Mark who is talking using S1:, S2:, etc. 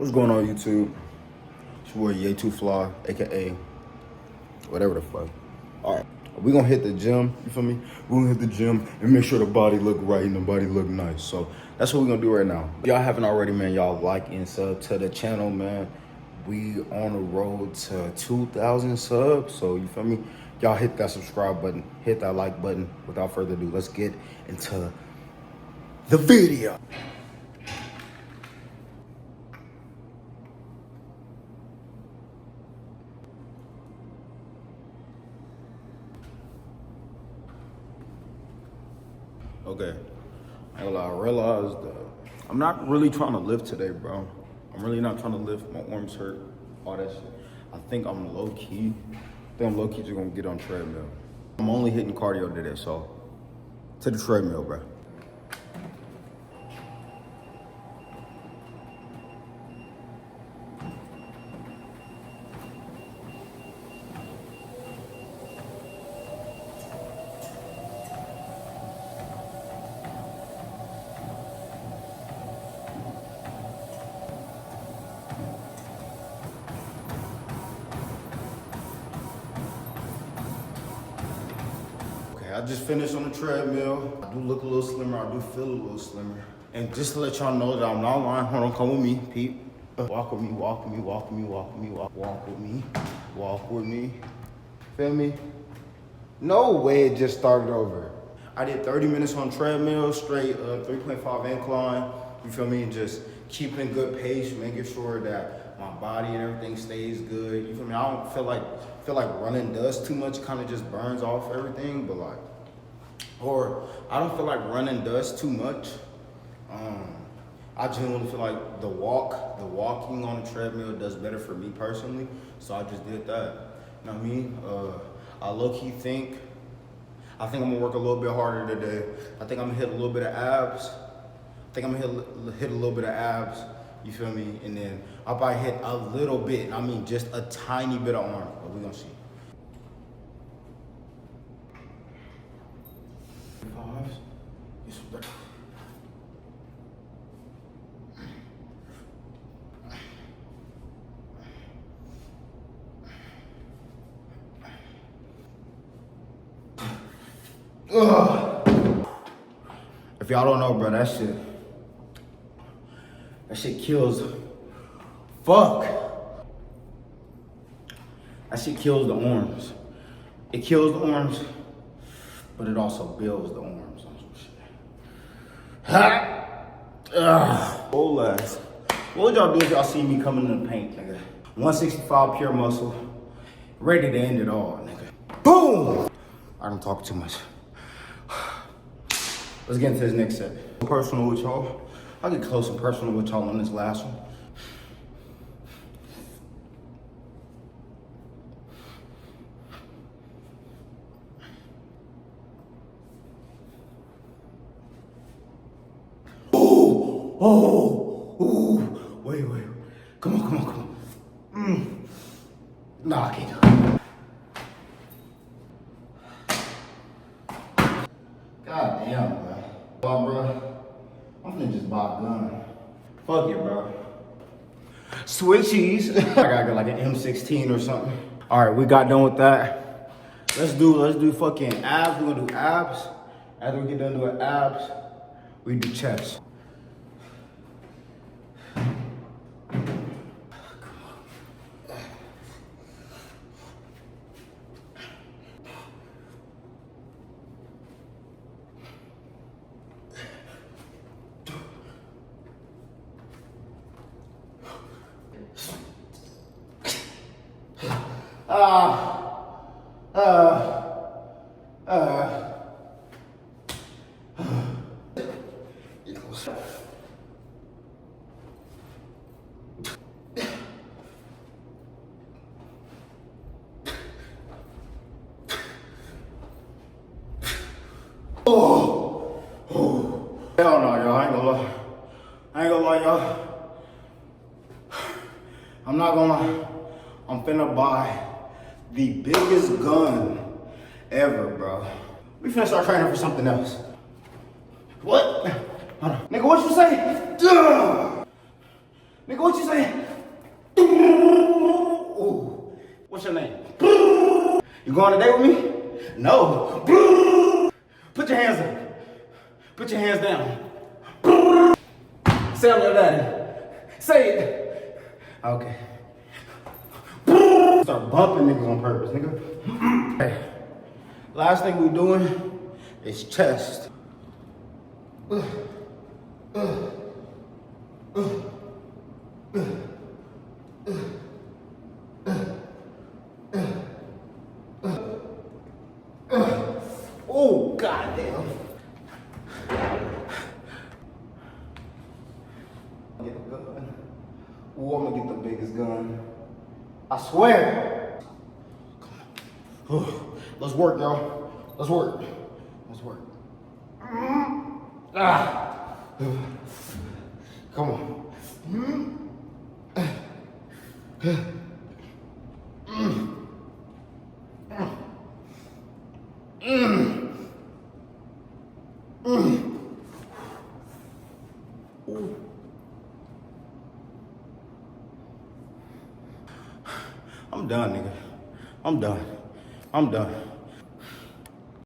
S1: What's going on, YouTube? It's your boy Ye2Fly, aka whatever the fuck. Alright, we gonna hit the gym, you feel me? We're gonna hit the gym and make sure the body look right and the body look nice. So that's what we're gonna do right now. If y'all haven't already, man, y'all like and sub to the channel, man. We on the road to 2,000 subs, so you feel me? Y'all hit that subscribe button, hit that like button. Without further ado, let's get into the video. Okay, I realized I'm not really trying to lift today, bro. I'm really not trying to lift. My arms hurt, all that shit. I think I'm low-key just gonna get on treadmill. I'm only hitting cardio today, so to the treadmill, bro. I just finished on the treadmill. I do look a little slimmer. I do feel a little slimmer. And just to let y'all know that I'm not lying, hold on, come with me, Pete. Walk with me, walk with me, walk with me, walk with me, walk with me, walk with me. Feel me? No way it just started over. I did 30 minutes on treadmill, straight 3.5 incline. You feel me? Just keeping good pace, making sure that my body and everything stays good. You feel me? I don't feel like running does too much, kind of just burns off everything, but like, or I don't feel like running does too much. I genuinely feel like the walking on the treadmill does better for me personally, so I just did that. You know what I mean? I low-key think I'm gonna work a little bit harder today. I think I'm gonna hit a little bit of abs. Hit a little bit of abs, you feel me? And then I'll probably hit a little bit, I mean just a tiny bit of arm, but we're gonna see. Fives. Ugh. If y'all don't know, bro, that shit kills. Fuck. That shit kills the arms. It kills the arms, but it also builds the arms on some shit. Ha! Whole ass. What would y'all do if y'all see me coming in the paint, nigga? 165 pure muscle, ready to end it all, nigga. Boom! I don't talk too much. Let's get into this next set. Personal with y'all. I'll get close and personal with y'all on this last one. Oh, wait. Come on. Nah, I can't do it. God damn, bro. Oh, bro. I'm finna just buy a gun. Fuck it, bro. Switchies. I gotta get like an M16 or something. All right, we got done with that. Let's do fucking abs. We're gonna do abs. After we get done doing abs, we do chest. Hell no, y'all. I ain't gonna lie, y'all. I'm not gonna lie. I'm finna buy the biggest gun ever, bro. We finna start training for something else. What? Hold on. Nigga, what you say? Duh! Nigga, what you saying? Ooh. What's your name? You going on a date with me? No. Put your hands up. Put your hands down. Say I'm your daddy. Say it. Okay. Start bumping niggas on purpose, nigga. Hey. Last thing we doing is chest. Oh, goddamn. Get the gun. Ooh, I'm gonna get the biggest gun. I swear. Let's work, y'all. Let's work. Let's work. Ah. Come on. I'm done, nigga. I'm done. I'm done.